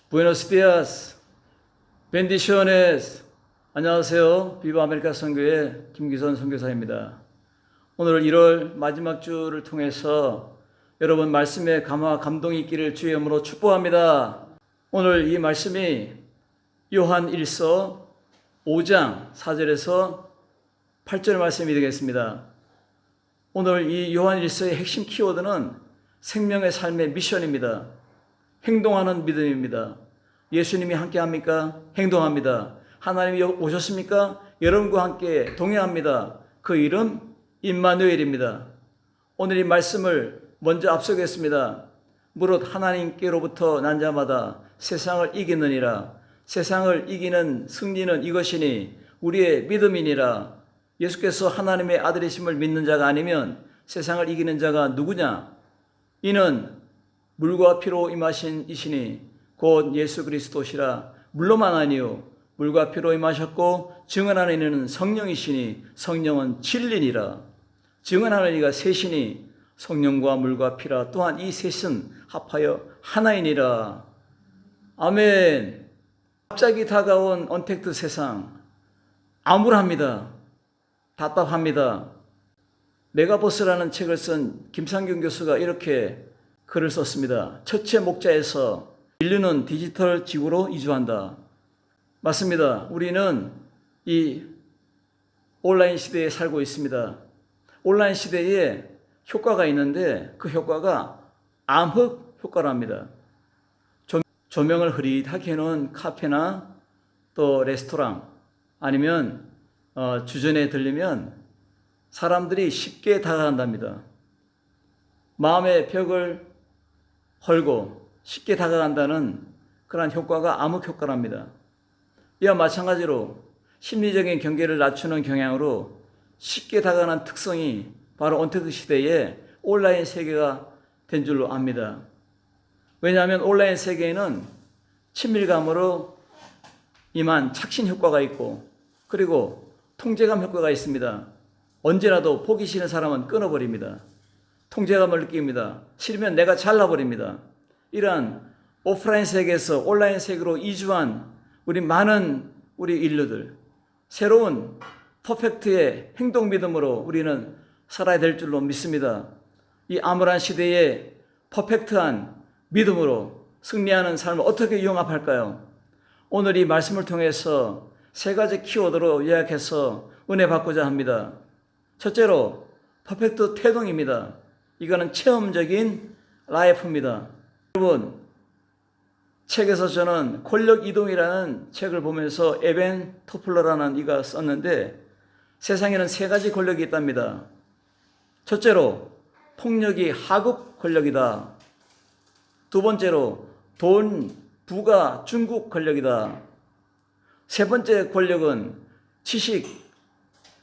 Buenos días, bendiciones. 안녕하세요. 비바 아메리카 선교회 김기선 선교사입니다. 오늘 1월 마지막 주를 통해서 여러분 말씀에 감화 감동이 있기를 주의 이름으로 축복합니다. 오늘 이 말씀이 요한 1서 5장 4절에서 8절 말씀이 되겠습니다. 오늘 이 요한 1서의 핵심 키워드는 생명의 삶의 미션입니다. 행동하는 믿음입니다. 예수님이 함께 합니까? 행동합니다. 하나님이 오셨습니까? 여러분과 함께 동행합니다. 그 이름 임마누엘입니다. 오늘 이 말씀을 먼저 앞서겠습니다. 무릇 하나님께로부터 난 자마다 세상을 이기느니라. 세상을 이기는 승리는 이것이니 우리의 믿음이니라. 예수께서 하나님의 아들이심을 믿는 자가 아니면 세상을 이기는 자가 누구냐? 이는 물과 피로 임하신 이시니 곧 예수 그리스도시라. 물로만 아니요 물과 피로 임하셨고 증언하는 이는 성령이시니 성령은 진리니라. 증언하는 이가 셋이니 성령과 물과 피라. 또한 이 셋은 합하여 하나이니라. 아멘. 갑자기 다가온 언택트 세상 암울합니다. 답답합니다. 메가보스라는 책을 쓴 김상균 교수가 이렇게 글을 썼습니다. 첫째 목자에서 인류는 디지털 지구로 이주한다. 맞습니다. 우리는 이 온라인 시대에 살고 있습니다. 온라인 시대에 효과가 있는데 그 효과가 암흑 효과랍니다. 조명을 흐릿하게 해놓은 카페나 또 레스토랑 아니면 주전에 들리면 사람들이 쉽게 다가간답니다. 마음의 벽을 헐고 쉽게 다가간다는 그러한 효과가 암흑 효과랍니다. 이와 마찬가지로 심리적인 경계를 낮추는 경향으로 쉽게 다가가는 특성이 바로 언택트 시대에 온라인 세계가 된 줄로 압니다. 왜냐하면 온라인 세계에는 친밀감으로 임한 착신 효과가 있고 그리고 통제감 효과가 있습니다. 언제라도 보기 싫은 사람은 끊어버립니다. 통제감을 느낍니다. 싫으면 내가 잘라버립니다. 이러한 오프라인 세계에서 온라인 세계로 이주한 많은 우리 인류들, 새로운 퍼펙트의 행동 믿음으로 우리는 살아야 될 줄로 믿습니다. 이 암울한 시대에 퍼펙트한 믿음으로 승리하는 삶을 어떻게 융합할까요? 오늘 이 말씀을 통해서 세 가지 키워드로 요약해서 은혜 받고자 합니다. 첫째로 퍼펙트 태동입니다. 이거는 체험적인 라이프입니다. 여러분, 책에서 저는 권력 이동이라는 책을 보면서 에벤 토플러라는 이가 썼는데 세상에는 세 가지 권력이 있답니다. 첫째로 폭력이 하급 권력이다. 두 번째로 돈, 부가 중국 권력이다. 세 번째 권력은 지식,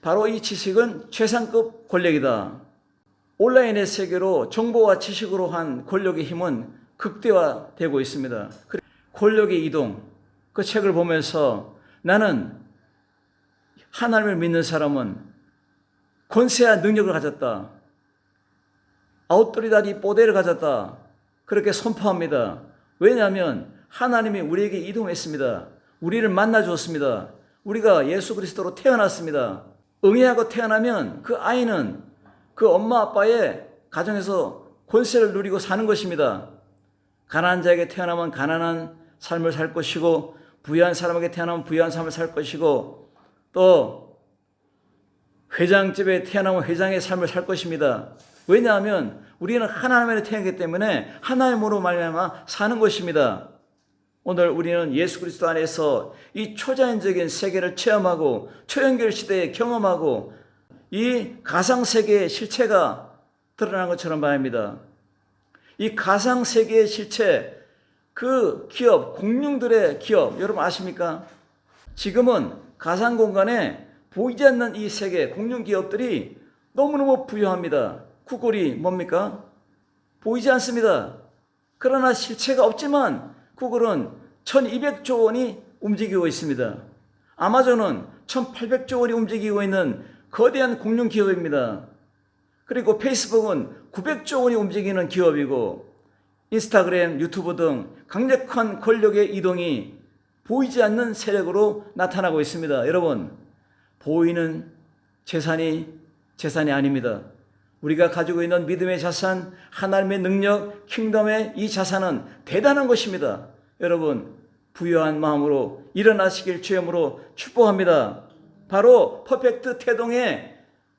바로 이 지식은 최상급 권력이다. 온라인의 세계로 정보와 지식으로 한 권력의 힘은 극대화되고 있습니다. 권력의 이동, 그 책을 보면서 나는 하나님을 믿는 사람은 권세와 능력을 가졌다. 아우토리다디 포데를 가졌다. 그렇게 선포합니다. 왜냐하면 하나님이 우리에게 이동했습니다. 우리를 만나 주었습니다. 우리가 예수 그리스도로 태어났습니다. 응애하고 태어나면 그 아이는 그 엄마 아빠의 가정에서 권세를 누리고 사는 것입니다. 가난한 자에게 태어나면 가난한 삶을 살 것이고 부유한 사람에게 태어나면 부유한 삶을 살 것이고 또 회장집에 태어나면 회장의 삶을 살 것입니다. 왜냐하면 우리는 하나님으로 태어났기 때문에 하나님으로 말미암아 사는 것입니다. 오늘 우리는 예수 그리스도 안에서 이 초자연적인 세계를 체험하고 초연결 시대에 경험하고 이 가상세계의 실체가 드러난 것처럼 봐야합니다. 이 가상세계의 실체, 그 기업, 공룡들의 기업, 여러분 아십니까? 지금은 가상공간에 보이지 않는 이 세계, 공룡 기업들이 너무너무 부유합니다. 구글이 뭡니까? 보이지 않습니다. 그러나 실체가 없지만 구글은 1200조 원이 움직이고 있습니다. 아마존은 1800조 원이 움직이고 있는 거대한 공룡 기업입니다. 그리고 페이스북은 900조 원이 움직이는 기업이고 인스타그램, 유튜브 등 강력한 권력의 이동이 보이지 않는 세력으로 나타나고 있습니다. 여러분, 보이는 재산이 아닙니다. 우리가 가지고 있는 믿음의 자산, 하나님의 능력, 킹덤의 이 자산은 대단한 것입니다. 여러분, 부유한 마음으로 일어나시길 주님으로 축복합니다. 바로 퍼펙트 태동의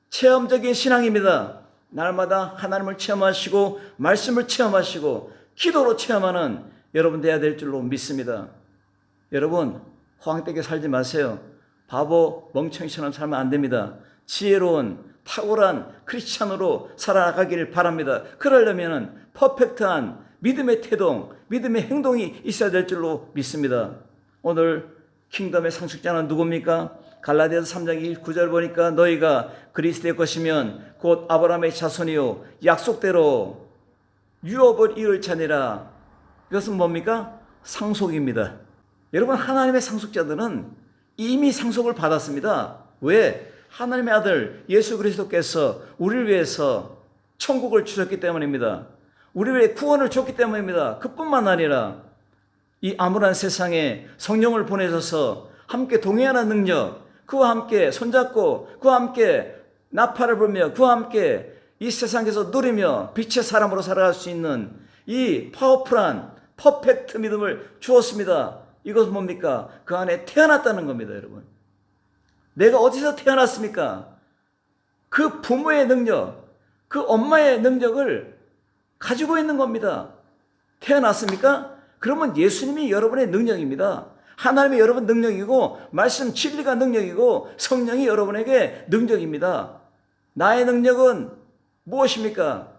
체험적인 신앙입니다. 날마다 하나님을 체험하시고 말씀을 체험하시고 기도로 체험하는 여러분 되어야 될 줄로 믿습니다. 여러분, 허황되게 살지 마세요. 바보 멍청이처럼 살면 안 됩니다. 지혜로운 탁월한 크리스찬으로 살아가기를 바랍니다. 그러려면 퍼펙트한 믿음의 태동, 믿음의 행동이 있어야 될 줄로 믿습니다. 오늘 킹덤의 상속자는 누굽니까? 갈라디아서 3장 29절 보니까 너희가 그리스도의 것이면 곧 아브라함의 자손이요 약속대로 유업을 이을 자니라. 이것은 뭡니까? 상속입니다. 여러분, 하나님의 상속자들은 이미 상속을 받았습니다. 왜? 하나님의 아들 예수 그리스도께서 우리를 위해서 천국을 주셨기 때문입니다. 우리를 위해 구원을 줬기 때문입니다. 그뿐만 아니라 이 암울한 세상에 성령을 보내셔서 함께 동행하는 능력, 그와 함께 손잡고 그와 함께 나팔을 불며 그와 함께 이 세상에서 누리며 빛의 사람으로 살아갈 수 있는 이 파워풀한 퍼펙트 믿음을 주었습니다. 이것은 뭡니까? 그 안에 태어났다는 겁니다, 여러분. 내가 어디서 태어났습니까? 그 부모의 능력, 그 엄마의 능력을 가지고 있는 겁니다. 태어났습니까? 그러면 예수님이 여러분의 능력입니다. 하나님이 여러분 능력이고 말씀 진리가 능력이고 성령이 여러분에게 능력입니다. 나의 능력은 무엇입니까?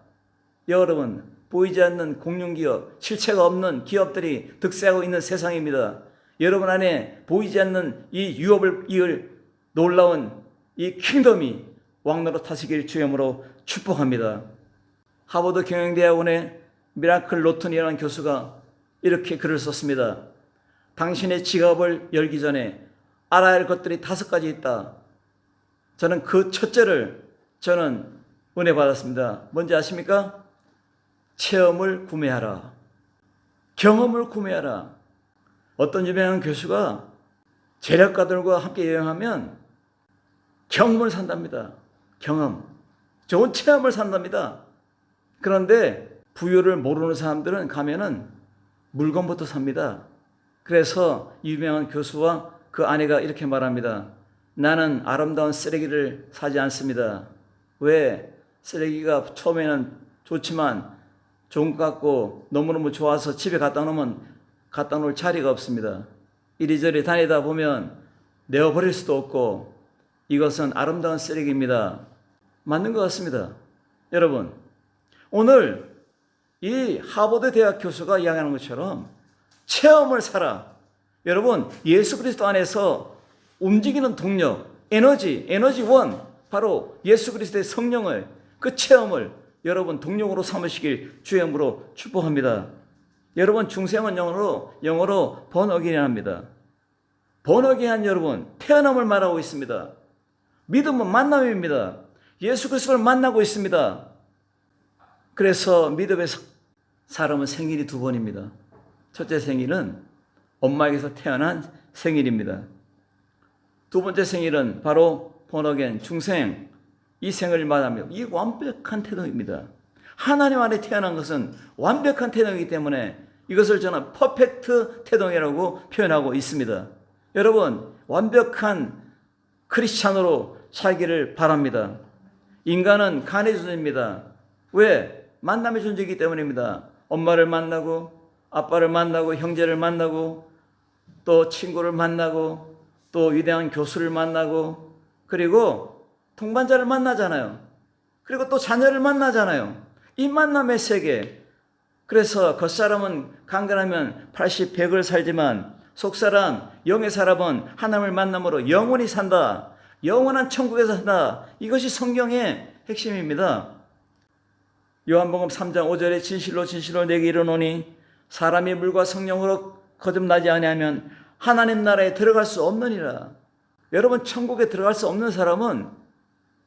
여러분, 보이지 않는 공룡기업, 실체가 없는 기업들이 득세하고 있는 세상입니다. 여러분 안에 보이지 않는 이 유업을 이을 놀라운 이 킹덤이 왕노로 타시길 주님으로 축복합니다. 하버드 경영대학원의 미라클 로튼이라는 교수가 이렇게 글을 썼습니다. 당신의 지갑을 열기 전에 알아야 할 것들이 5가지 있다. 저는 그 첫째를 은혜 받았습니다. 뭔지 아십니까? 체험을 구매하라. 경험을 구매하라. 어떤 유명한 교수가 재력가들과 함께 여행하면 경험을 산답니다. 경험. 좋은 체험을 산답니다. 그런데 부유를 모르는 사람들은 가면은 물건부터 삽니다. 그래서 유명한 교수와 그 아내가 이렇게 말합니다. 나는 아름다운 쓰레기를 사지 않습니다. 왜? 쓰레기가 처음에는 좋지만 좋은 것 같고 너무너무 좋아서 집에 갖다 놓을 자리가 없습니다. 이리저리 다니다 보면 내어버릴 수도 없고 이것은 아름다운 쓰레기입니다. 맞는 것 같습니다. 여러분, 오늘 이 하버드 대학 교수가 이야기하는 것처럼 체험을 사라. 여러분, 예수 그리스도 안에서 움직이는 동력, 에너지원, 바로 예수 그리스도의 성령을, 그 체험을 여러분 동력으로 삼으시길 주님으로 축복합니다. 여러분, 중생은 영어로 번어게인 합니다. 번어게인 여러분, 태어남을 말하고 있습니다. 믿음은 만남입니다. 예수 그리스도를 만나고 있습니다. 그래서 믿음의 사람은 생일이 2번입니다. 첫째 생일은 엄마에게서 태어난 생일입니다. 2번째 생일은 바로 번어게인 중생, 이 생을 말합니다. 이 완벽한 태동입니다. 하나님 안에 태어난 것은 완벽한 태동이기 때문에 이것을 저는 퍼펙트 태동이라고 표현하고 있습니다. 여러분, 완벽한 크리스찬으로 살기를 바랍니다. 인간은 간의 존재입니다. 왜? 만남의 존재이기 때문입니다. 엄마를 만나고 아빠를 만나고 형제를 만나고 또 친구를 만나고 또 위대한 교수를 만나고 그리고 동반자를 만나잖아요. 그리고 또 자녀를 만나잖아요. 이 만남의 세계. 그래서 겉사람은 강건하면 80, 100을 살지만 속사람, 영의 사람은 하나님을 만남으로 영원히 산다. 영원한 천국에서 산다. 이것이 성경의 핵심입니다. 요한복음 3장 5절에 진실로 내게 이르노니 사람이 물과 성령으로 거듭나지 아니하면 하나님 나라에 들어갈 수 없느니라. 여러분, 천국에 들어갈 수 없는 사람은,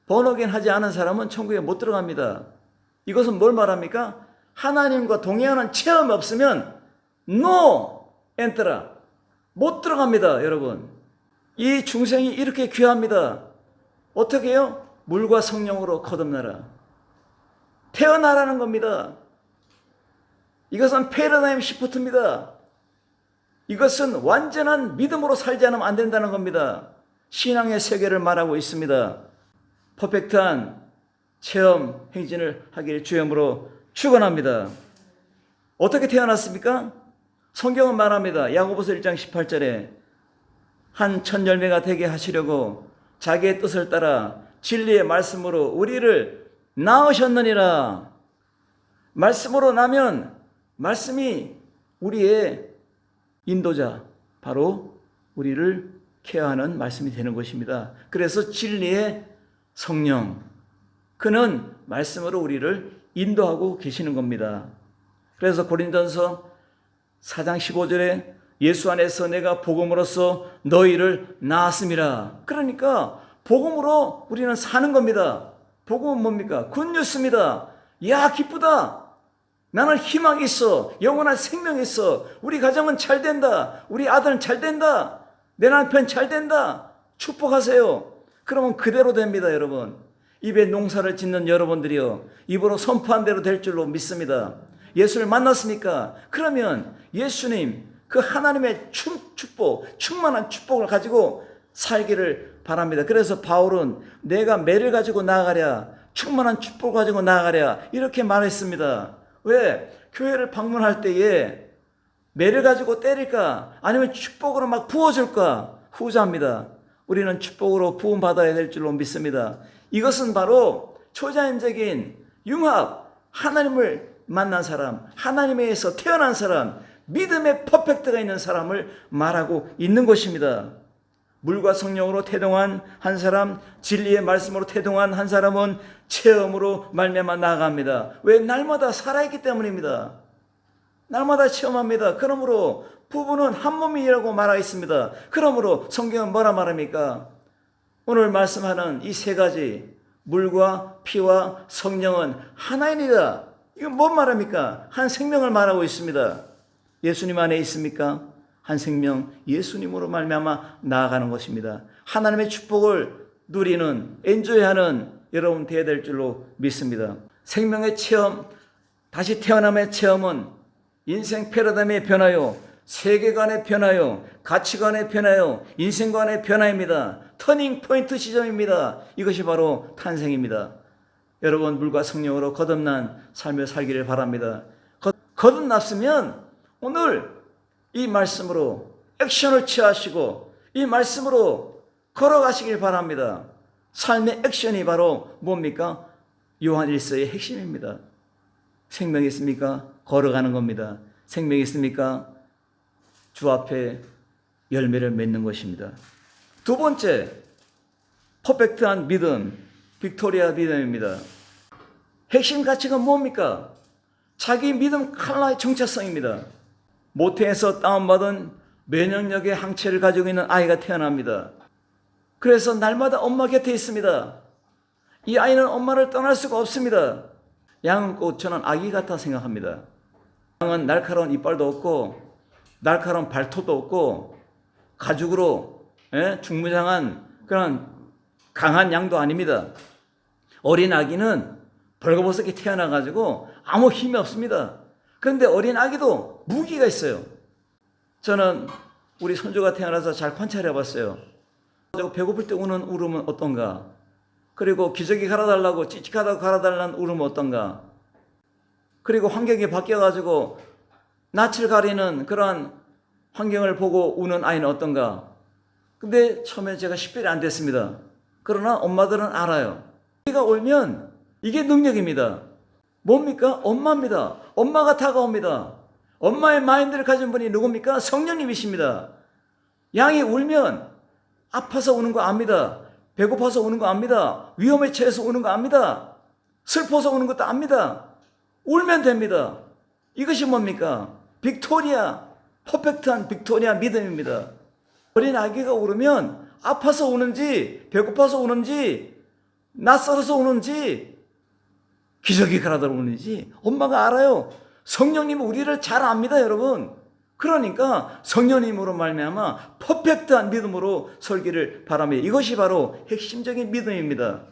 번어게인 하지 않은 사람은 천국에 못 들어갑니다. 이것은 뭘 말합니까? 하나님과 동행하는 체험이 없으면 no 엔트라 못 들어갑니다. 여러분, 이 중생이 이렇게 귀합니다. 어떻게 해요? 물과 성령으로 거듭나라. 태어나라는 겁니다. 이것은 패러다임 시프트입니다. 이것은 완전한 믿음으로 살지 않으면 안 된다는 겁니다. 신앙의 세계를 말하고 있습니다. 퍼펙트한 체험 행진을 하기를 주님으로 축원합니다. 어떻게 태어났습니까? 성경은 말합니다. 야고보서 1장 18절에 한 첫 열매가 되게 하시려고 자기의 뜻을 따라 진리의 말씀으로 우리를 낳으셨느니라. 말씀으로 나면 말씀이 우리의 인도자, 바로 우리를 케어하는 말씀이 되는 것입니다. 그래서 진리의 성령, 그는 말씀으로 우리를 인도하고 계시는 겁니다. 그래서 고린도전서 4장 15절에 예수 안에서 내가 복음으로써 너희를 낳았음이라. 그러니까 복음으로 우리는 사는 겁니다. 복음은 뭡니까? 굿뉴스입니다. 야, 기쁘다. 나는 희망이 있어. 영원한 생명이 있어. 우리 가정은 잘 된다. 우리 아들은 잘 된다. 내 남편 잘 된다. 축복하세요. 그러면 그대로 됩니다, 여러분. 입에 농사를 짓는 여러분들이요, 입으로 선포한 대로 될 줄로 믿습니다. 예수를 만났습니까? 그러면 예수님, 그 하나님의 축복, 충만한 축복을 가지고 살기를 바랍니다. 그래서 바울은 내가 매를 가지고 나아가랴, 충만한 축복을 가지고 나아가랴, 이렇게 말했습니다. 왜? 교회를 방문할 때에 매를 가지고 때릴까? 아니면 축복으로 막 부어줄까? 후자입니다. 우리는 축복으로 부음받아야 될 줄로 믿습니다. 이것은 바로 초자연적인 융합, 하나님을 만난 사람, 하나님에 의해서 태어난 사람, 믿음의 퍼펙트가 있는 사람을 말하고 있는 것입니다. 물과 성령으로 태동한 한 사람, 진리의 말씀으로 태동한 한 사람은 체험으로 말미암아 나아갑니다. 왜? 날마다 살아있기 때문입니다. 날마다 체험합니다. 그러므로 부부는 한 몸이라고 말하겠습니다. 그러므로 성경은 뭐라 말합니까? 오늘 말씀하는 이 세 가지, 물과 피와 성령은 하나이니라. 이건 뭔 말합니까? 한 생명을 말하고 있습니다. 예수님 안에 있습니까? 한 생명, 예수님으로 말미암아 나아가는 것입니다. 하나님의 축복을 누리는, 엔조이하는 여러분 되어야 될 줄로 믿습니다. 생명의 체험, 다시 태어남의 체험은 인생 패러다임의 변화요, 세계관의 변화요, 가치관의 변화요, 인생관의 변화입니다. 터닝 포인트 시점입니다. 이것이 바로 탄생입니다. 여러분, 물과 성령으로 거듭난 삶을 살기를 바랍니다. 거듭났으면 오늘 이 말씀으로 액션을 취하시고 이 말씀으로 걸어가시길 바랍니다. 삶의 액션이 바로 뭡니까? 요한 1서의 핵심입니다. 생명이 있습니까? 걸어가는 겁니다. 생명이 있습니까? 주 앞에 열매를 맺는 것입니다. 두 번째, 퍼펙트한 믿음, 빅토리아 믿음입니다. 핵심 가치가 뭡니까? 자기 믿음 칼라의 정체성입니다. 모태에서 다운받은 면역력의 항체를 가지고 있는 아이가 태어납니다. 그래서 날마다 엄마 곁에 있습니다. 이 아이는 엄마를 떠날 수가 없습니다. 양은 꼭 저는 아기 같아 생각합니다. 양은 날카로운 이빨도 없고 날카로운 발톱도 없고 가죽으로 중무장한 그런 강한 양도 아닙니다. 어린 아기는 벌거벗게 태어나가지고 아무 힘이 없습니다. 그런데 어린 아기도 무기가 있어요. 저는 우리 손주가 태어나서 잘 관찰해 봤어요. 배고플 때 우는 울음은 어떤가? 그리고 기저귀 갈아달라고 찌직하다고 갈아달라는 울음은 어떤가? 그리고 환경이 바뀌어가지고 낯을 가리는 그러한 환경을 보고 우는 아이는 어떤가? 근데 처음에 제가 식별이 안 됐습니다. 그러나 엄마들은 알아요. 아이가 울면 이게 능력입니다. 뭡니까? 엄마입니다. 엄마가 다가옵니다. 엄마의 마인드를 가진 분이 누굽니까? 성령님이십니다. 양이 울면 아파서 우는 거 압니다. 배고파서 우는 거 압니다. 위험에 처해서 우는 거 압니다. 슬퍼서 우는 것도 압니다. 울면 됩니다. 이것이 뭡니까? 빅토리아, 퍼펙트한 빅토리아 믿음입니다. 어린 아기가 울으면 아파서 우는지 배고파서 우는지 낯설어서 우는지 기저귀 갈아들어 오는지 엄마가 알아요. 성령님은 우리를 잘 압니다, 여러분. 그러니까 성령님으로 말미암아 퍼펙트한 믿음으로 설기를 바랍니다. 이것이 바로 핵심적인 믿음입니다.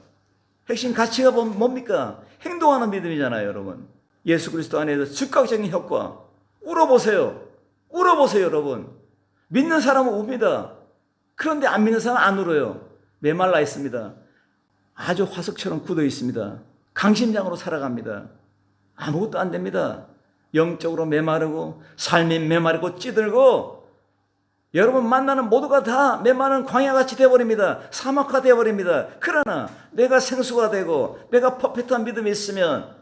핵심 가치가 뭡니까? 행동하는 믿음이잖아요, 여러분. 예수 그리스도 안에서 즉각적인 효과. 울어보세요. 울어보세요, 여러분. 믿는 사람은 웁니다. 그런데 안 믿는 사람은 안 울어요. 메말라 있습니다. 아주 화석처럼 굳어 있습니다. 강심장으로 살아갑니다. 아무것도 안 됩니다. 영적으로 메마르고 삶이 메마르고 찌들고 여러분 만나는 모두가 다 메마른 광야같이 되어버립니다. 사막화 되어버립니다. 그러나 내가 생수가 되고 내가 퍼펙트한 믿음이 있으면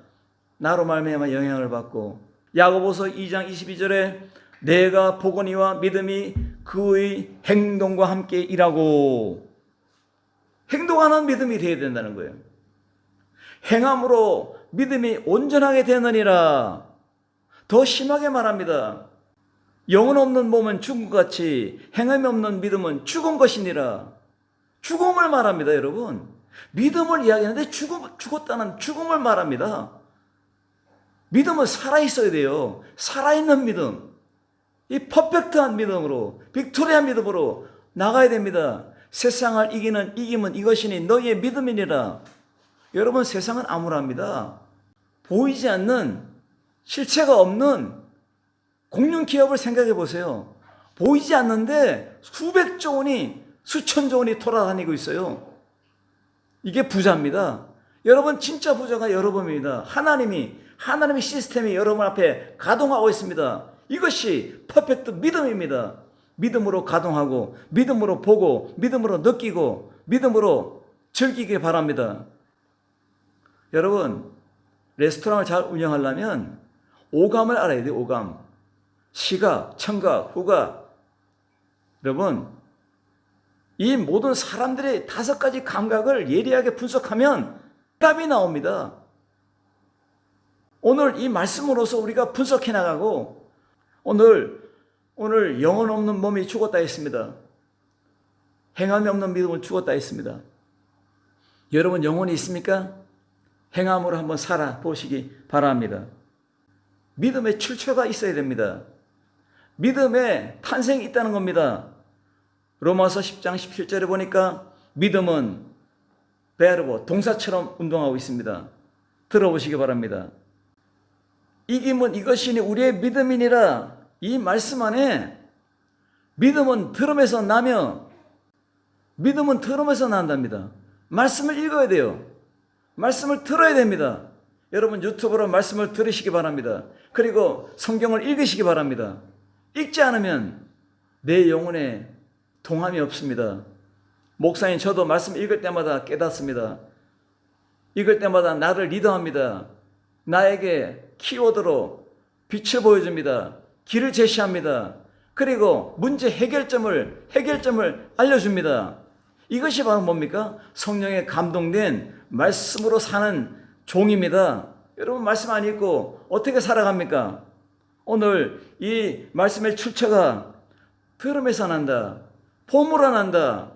나로 말미암아 영향을 받고 야고보서 2장 22절에 내가 보거니와 믿음이 그의 행동과 함께 일하고 행동하는 믿음이 되어야 된다는 거예요. 행함으로 믿음이 온전하게 되느니라. 더 심하게 말합니다. 영혼 없는 몸은 죽은 것 같이 행함이 없는 믿음은 죽은 것이니라. 죽음을 말합니다, 여러분. 믿음을 이야기하는데 죽었다는 죽음을 말합니다. 믿음은 살아있어야 돼요. 살아있는 믿음. 이 퍼펙트한 믿음으로, 빅토리한 믿음으로 나가야 됩니다. 세상을 이김은 이것이니 너희의 믿음이니라. 여러분, 세상은 암울합니다. 보이지 않는, 실체가 없는 공룡 기업을 생각해 보세요. 보이지 않는데 수백조 원이, 수천조 원이 돌아다니고 있어요. 이게 부자입니다. 여러분, 진짜 부자가 여러분입니다. 하나님이 시스템이 여러분 앞에 가동하고 있습니다. 이것이 퍼펙트 믿음입니다. 믿음으로 가동하고 믿음으로 보고 믿음으로 느끼고 믿음으로 즐기길 바랍니다. 여러분, 레스토랑을 잘 운영하려면 오감을 알아야 돼요. 오감. 시각, 청각, 후각. 여러분, 이 모든 사람들의 5가지 감각을 예리하게 분석하면 답이 나옵니다. 오늘 이 말씀으로서 우리가 분석해 나가고 오늘 영혼 없는 몸이 죽었다 했습니다. 행함이 없는 믿음은 죽었다 했습니다. 여러분, 영혼이 있습니까? 행함으로 한번 살아보시기 바랍니다. 믿음의 출처가 있어야 됩니다. 믿음의 탄생이 있다는 겁니다. 로마서 10장 17절에 보니까 믿음은 베르보, 동사처럼 운동하고 있습니다. 들어보시기 바랍니다. 이김은 이것이니 우리의 믿음이니라. 이 말씀 안에 믿음은 들음에서 나며 믿음은 들음에서 난답니다. 말씀을 읽어야 돼요. 말씀을 들어야 됩니다. 여러분, 유튜브로 말씀을 들으시기 바랍니다. 그리고 성경을 읽으시기 바랍니다. 읽지 않으면 내 영혼에 동함이 없습니다. 목사님, 저도 말씀 읽을 때마다 깨닫습니다. 읽을 때마다 나를 리더합니다. 나에게 키워드로 빛을 보여줍니다. 길을 제시합니다. 그리고 문제 해결점을 알려줍니다. 이것이 바로 뭡니까? 성령에 감동된 말씀으로 사는 종입니다. 여러분, 말씀 안 읽고 어떻게 살아갑니까? 오늘 이 말씀의 출처가 들음에서 난다, 봄으로 난다,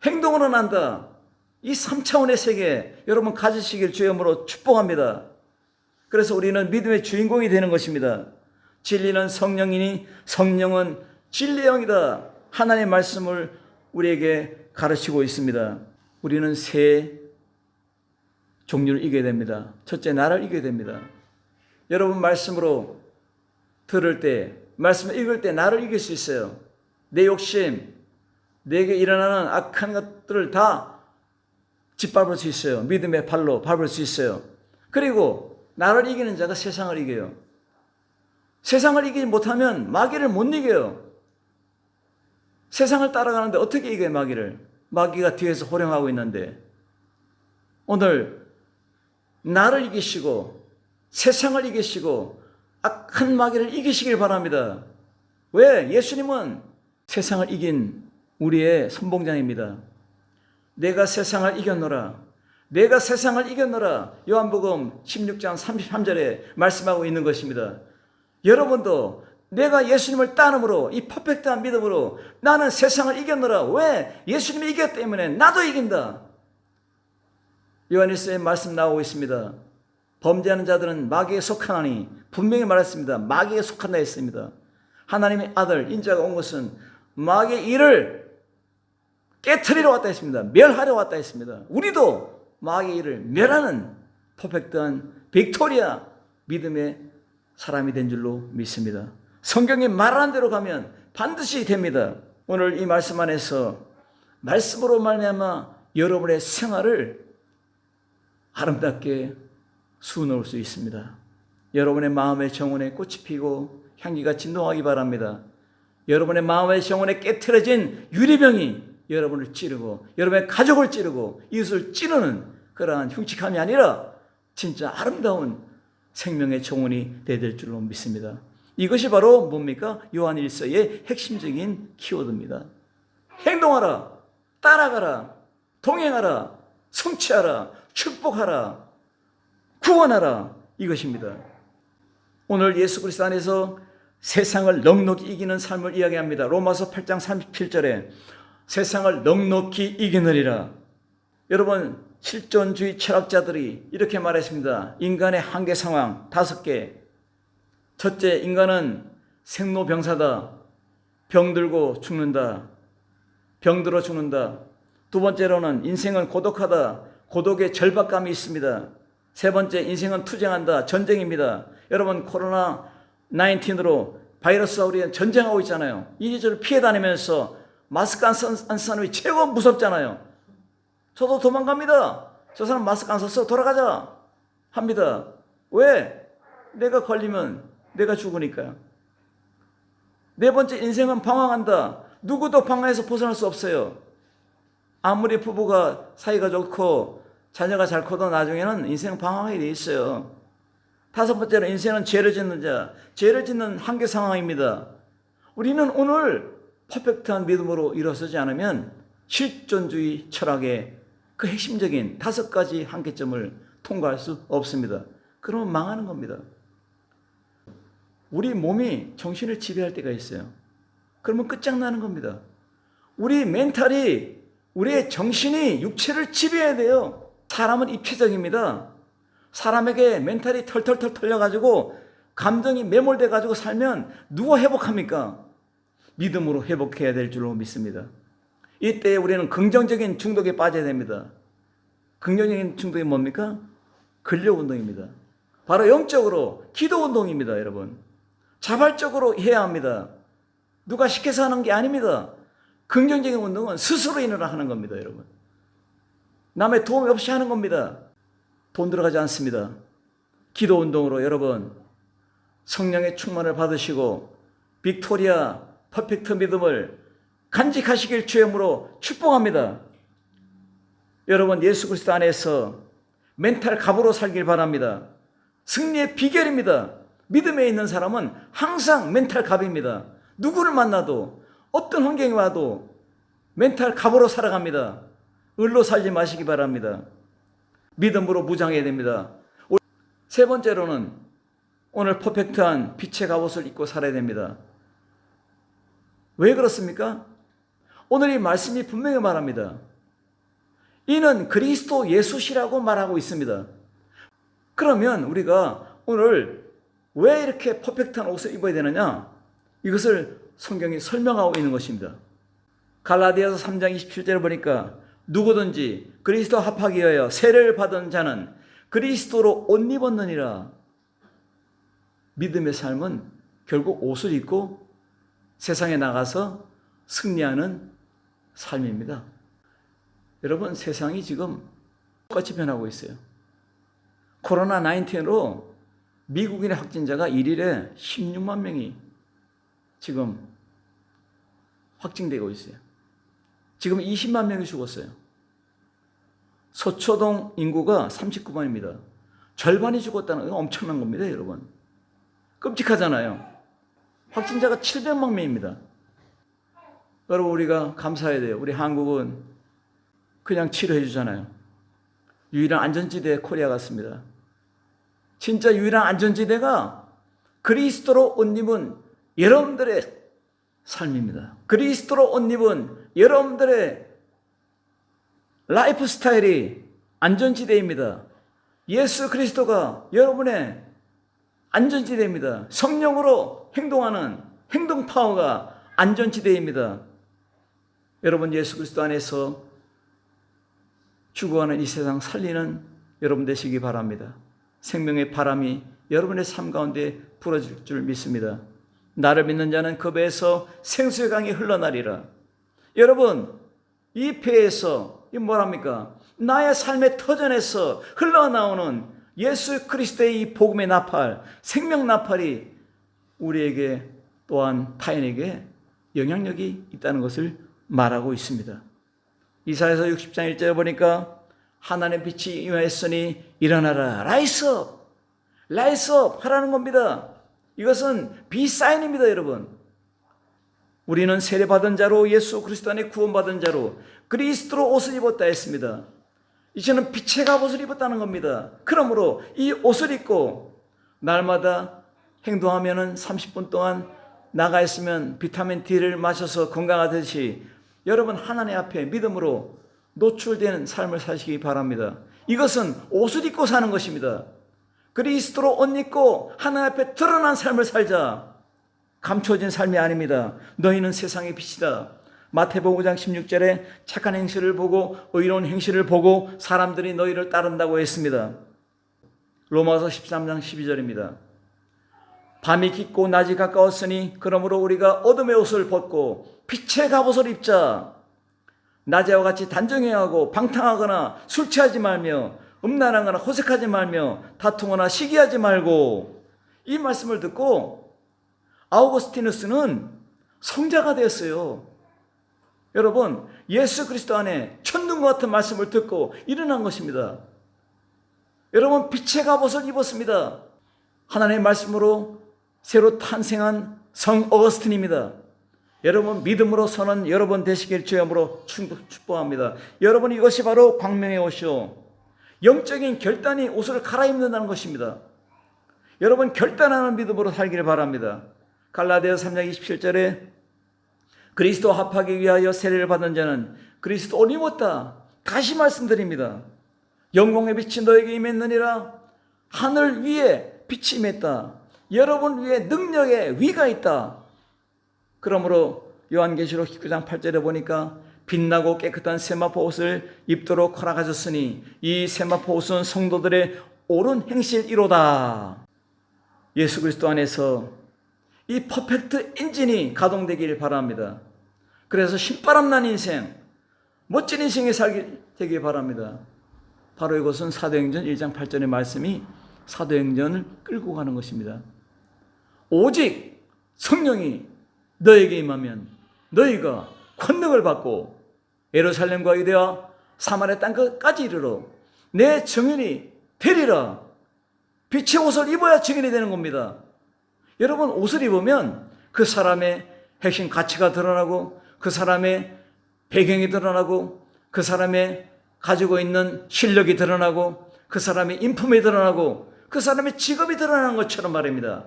행동으로 난다. 이 3차원의 세계 여러분 가지시길 주의 이름으로 축복합니다. 그래서 우리는 믿음의 주인공이 되는 것입니다. 진리는 성령이니 성령은 진리의 영이다. 하나님의 말씀을 우리에게 가르치고 있습니다. 우리는 세 종류를 이겨야 됩니다. 첫째, 나를 이겨야 됩니다. 여러분, 말씀으로 들을 때, 말씀을 읽을 때 나를 이길 수 있어요. 내 욕심, 내게 일어나는 악한 것들을 다 짓밟을 수 있어요. 믿음의 발로 밟을 수 있어요. 그리고 나를 이기는 자가 세상을 이겨요. 세상을 이기지 못하면 마귀를 못 이겨요. 세상을 따라가는데 어떻게 이겨요, 마귀를? 마귀가 뒤에서 호령하고 있는데. 오늘 나를 이기시고 세상을 이기시고 악한 마귀를 이기시길 바랍니다. 왜? 예수님은 세상을 이긴 우리의 선봉장입니다. 내가 세상을 이겼노라. 내가 세상을 이겼노라. 요한복음 16장 33절에 말씀하고 있는 것입니다. 여러분도 내가 예수님을 따름으로, 이 퍼펙트한 믿음으로 나는 세상을 이겼노라. 왜? 예수님이 이겼기 때문에 나도 이긴다. 요한일서에 말씀 나오고 있습니다. 범죄하는 자들은 마귀에 속하나니 분명히 말했습니다. 마귀에 속한다 했습니다. 하나님의 아들 인자가 온 것은 마귀의 일을 깨트리러 왔다 했습니다. 멸하러 왔다 했습니다. 우리도 마귀의 일을 멸하는 퍼펙트한 빅토리아 믿음의 사람이 된 줄로 믿습니다. 성경이 말하는 대로 가면 반드시 됩니다. 오늘 이 말씀 안에서 말씀으로 말미암아 여러분의 생활을 아름답게 수놓을 수 있습니다. 여러분의 마음의 정원에 꽃이 피고 향기가 진동하기 바랍니다. 여러분의 마음의 정원에 깨트려진 유리병이 여러분을 찌르고 여러분의 가족을 찌르고 이웃을 찌르는 그러한 흉측함이 아니라 진짜 아름다운 생명의 정원이 되될 줄로 믿습니다. 이것이 바로 뭡니까? 요한 1서의 핵심적인 키워드입니다. 행동하라, 따라가라, 동행하라, 성취하라, 축복하라, 구원하라, 이것입니다. 오늘 예수 그리스도 안에서 세상을 넉넉히 이기는 삶을 이야기합니다. 로마서 8장 37절에 세상을 넉넉히 이기느리라. 여러분, 실존주의 철학자들이 이렇게 말했습니다. 인간의 한계 상황 5개. 첫째, 인간은 생로병사다. 병들고 죽는다. 병들어 죽는다. 두 번째로는 인생은 고독하다. 고독의 절박감이 있습니다. 세 번째, 인생은 투쟁한다. 전쟁입니다. 여러분, 코로나 19으로 바이러스와 우리는 전쟁하고 있잖아요. 이 시절을 피해 다니면서 마스크 안 쓴 사람이 최고 무섭잖아요. 저도 도망갑니다. 저 사람 마스크 안 썼어, 돌아가자 합니다. 왜? 내가 걸리면 내가 죽으니까요. 네 번째, 인생은 방황한다. 누구도 방황에서 벗어날 수 없어요. 아무리 부부가 사이가 좋고 자녀가 잘 커도 나중에는 인생 방황하게 돼 있어요. 다섯 번째로, 인생은 죄를 짓는 자, 죄를 짓는 한계 상황입니다. 우리는 오늘 퍼펙트한 믿음으로 일어서지 않으면 실존주의 철학의 그 핵심적인 5가지 한계점을 통과할 수 없습니다. 그러면 망하는 겁니다. 우리 몸이 정신을 지배할 때가 있어요. 그러면 끝장나는 겁니다. 우리 멘탈이, 우리의 정신이 육체를 지배해야 돼요. 사람은 입체적입니다. 사람에게 멘탈이 털털털 털려가지고 감정이 매몰돼가지고 살면 누가 회복합니까? 믿음으로 회복해야 될 줄로 믿습니다. 이때 우리는 긍정적인 중독에 빠져야 됩니다. 긍정적인 중독이 뭡니까? 근력운동입니다. 바로 영적으로 기도운동입니다. 여러분, 자발적으로 해야 합니다. 누가 시켜서 하는 게 아닙니다. 긍정적인 운동은 스스로 인으로 하는 겁니다. 여러분, 남의 도움 없이 하는 겁니다. 돈 들어가지 않습니다. 기도운동으로 여러분 성령의 충만을 받으시고 빅토리아 퍼펙트 믿음을 간직하시길 주임으로 축복합니다. 여러분, 예수 그리스도 안에서 멘탈 갑으로 살길 바랍니다. 승리의 비결입니다. 믿음에 있는 사람은 항상 멘탈 갑입니다. 누구를 만나도 어떤 환경이 와도 멘탈 갑으로 살아갑니다. 을로 살지 마시기 바랍니다. 믿음으로 무장해야 됩니다. 세 번째로는 오늘 퍼펙트한 빛의 갑옷을 입고 살아야 됩니다. 왜 그렇습니까? 오늘 이 말씀이 분명히 말합니다. 이는 그리스도 예수시라고 말하고 있습니다. 그러면 우리가 오늘 왜 이렇게 퍼펙트한 옷을 입어야 되느냐? 이것을 성경이 설명하고 있는 것입니다. 갈라디아서 3장 27절을 보니까 누구든지 그리스도 합하기 위하여 세례를 받은 자는 그리스도로 옷 입었느니라. 믿음의 삶은 결국 옷을 입고 세상에 나가서 승리하는 삶입니다. 여러분, 세상이 지금 똑같이 변하고 있어요. 코로나 19으로 미국인의 확진자가 일일에 16만 명이 지금 확진되고 있어요. 지금 20만 명이 죽었어요. 서초동 인구가 39만입니다. 절반이 죽었다는 건 엄청난 겁니다. 여러분, 끔찍하잖아요. 확진자가 700만 명입니다. 여러분, 우리가 감사해야 돼요. 우리 한국은 그냥 치료해 주잖아요. 유일한 안전지대 코리아 같습니다. 진짜 유일한 안전지대가 그리스도로 옷 입은 여러분들의 삶입니다. 그리스도로 옷 입은 여러분들의 라이프 스타일이 안전지대입니다. 예수 그리스도가 여러분의 안전지대입니다. 성령으로 행동하는 행동 파워가 안전지대입니다. 여러분 예수 그리스도 안에서 죽어가는 이 세상 살리는 여러분 되시기 바랍니다. 생명의 바람이 여러분의 삶 가운데 불어질 줄 믿습니다. 나를 믿는 자는 그 배에서 생수의 강이 흘러나리라. 여러분 이 배에서 이 뭐랍니까? 나의 삶의 터전에서 흘러나오는 예수 그리스도의 이 복음의 나팔, 생명 나팔이 우리에게 또한 타인에게 영향력이 있다는 것을 말하고 있습니다. 이사야서 60장 1절에 보니까 하나님의 빛이 임하였으니 일어나라. 라이스업 하라는 겁니다. 이것은 비사인입니다. 여러분 우리는 세례받은 자로 예수 그리스도 안에 구원받은 자로 그리스도로 옷을 입었다 했습니다. 이제는 빛의 갑옷을 입었다는 겁니다. 그러므로 이 옷을 입고 날마다 행동하면 30분 동안 나가 있으면 비타민 D를 마셔서 건강하듯이 여러분 하나님 앞에 믿음으로 노출되는 삶을 사시기 바랍니다. 이것은 옷을 입고 사는 것입니다. 그리스도로 옷 입고 하나님 앞에 드러난 삶을 살자. 감춰진 삶이 아닙니다. 너희는 세상의 빛이다. 마태복음 5장 16절에 착한 행실을 보고 의로운 행실을 보고 사람들이 너희를 따른다고 했습니다. 로마서 13장 12절입니다. 밤이 깊고 낮이 가까웠으니 그러므로 우리가 어둠의 옷을 벗고 빛의 갑옷을 입자. 낮에와 같이 단정해야 하고 방탕하거나 술 취하지 말며 음란하거나 호색하지 말며 다투거나 시기하지 말고. 이 말씀을 듣고 아우구스티누스는 성자가 되었어요. 여러분 예수 그리스도 안에 천둥과 같은 말씀을 듣고 일어난 것입니다. 여러분 빛의 갑옷을 입었습니다. 하나님의 말씀으로 새로 탄생한 성 어거스틴입니다. 여러분 믿음으로 서는 여러분 되시길 주님으로 축복합니다. 여러분 이것이 바로 광명의 옷이요 영적인 결단이 옷을 갈아입는다는 것입니다. 여러분 결단하는 믿음으로 살기를 바랍니다. 갈라디아서 3장 27절에 그리스도 합하기 위하여 세례를 받은 자는 그리스도 옷 입었다. 다시 말씀드립니다. 영광의 빛이 너에게 임했느니라. 하늘 위에 빛이 임했다. 여러분 위에 능력의 위가 있다. 그러므로 요한계시록 19장 8절에 보니까 빛나고 깨끗한 세마포 옷을 입도록 허락하셨으니 이 세마포 옷은 성도들의 옳은 행실이로다. 예수 그리스도 안에서 이 퍼펙트 엔진이 가동되길 바랍니다. 그래서 신바람난 인생, 멋진 인생이 살게 되길 바랍니다. 바로 이것은 사도행전 1장 8절의 말씀이 사도행전을 끌고 가는 것입니다. 오직 성령이 너에게 임하면 너희가 권능을 받고 예루살렘과 유대와 사마리아 땅끝까지 이르러 내 증인이 되리라. 빛의 옷을 입어야 증인이 되는 겁니다. 여러분 옷을 입으면 그 사람의 핵심 가치가 드러나고 그 사람의 배경이 드러나고 그 사람의 가지고 있는 실력이 드러나고 그 사람의 인품이 드러나고 그 사람의 직업이 드러나는 것처럼 말입니다.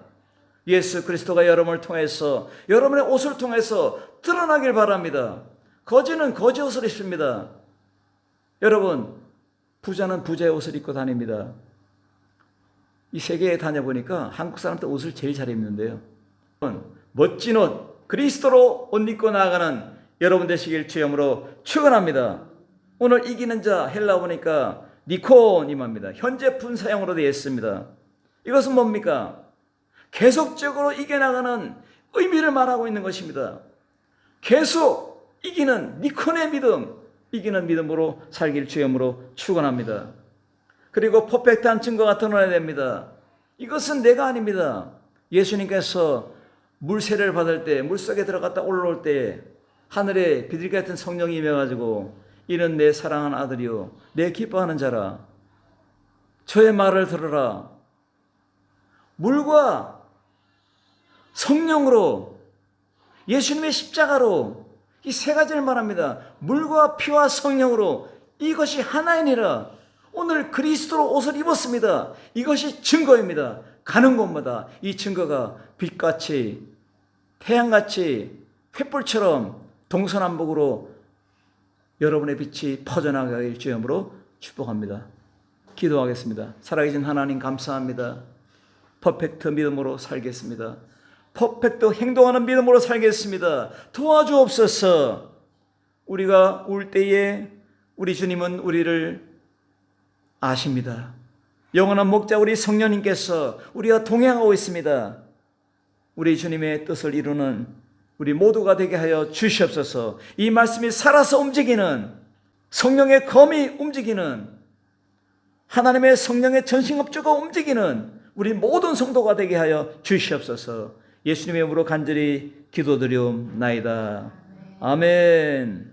예수 그리스도가 여러분을 통해서 여러분의 옷을 통해서 드러나길 바랍니다. 거지는 거지 옷을 입습니다. 여러분 부자는 부자의 옷을 입고 다닙니다. 이 세계에 다녀보니까 한국 사람들 옷을 제일 잘 입는데요. 멋진 옷 그리스도로 옷 입고 나아가는 여러분 되시길 주님으로 축원합니다. 오늘 이기는 자 헬라어 보니까 니코님입니다. 현재 분사형으로 되어 있습니다. 이것은 뭡니까? 계속적으로 이겨나가는 의미를 말하고 있는 것입니다. 계속 이기는 니콘의 믿음, 이기는 믿음으로 살길 주님으로 축원합니다. 그리고 퍼펙트한 증거가 드러나야 됩니다. 이것은 내가 아닙니다. 예수님께서 물세례를 받을 때 물속에 들어갔다 올라올 때 하늘에 비둘기 같은 성령이 임해가지고 이는 내 사랑하는 아들이요 내 기뻐하는 자라. 저의 말을 들으라. 물과 성령으로 예수님의 십자가로 이 세 가지를 말합니다. 물과 피와 성령으로 이것이 하나이니라. 오늘 그리스도로 옷을 입었습니다. 이것이 증거입니다. 가는 곳마다 이 증거가 빛같이 태양같이 횃불처럼 동서남북으로 여러분의 빛이 퍼져나가길 주님으로 축복합니다. 기도하겠습니다. 살아계신 하나님 감사합니다. 퍼펙트 믿음으로 살겠습니다. 퍼펙트 행동하는 믿음으로 살겠습니다. 도와주옵소서. 우리가 울 때에 우리 주님은 우리를 아십니다. 영원한 목자 우리 성령님께서 우리와 동행하고 있습니다. 우리 주님의 뜻을 이루는 우리 모두가 되게 하여 주시옵소서. 이 말씀이 살아서 움직이는, 성령의 검이 움직이는, 하나님의 성령의 전신갑주가 움직이는 우리 모든 성도가 되게 하여 주시옵소서. 예수님의 이름으로 간절히 기도드리옵나이다. 아멘.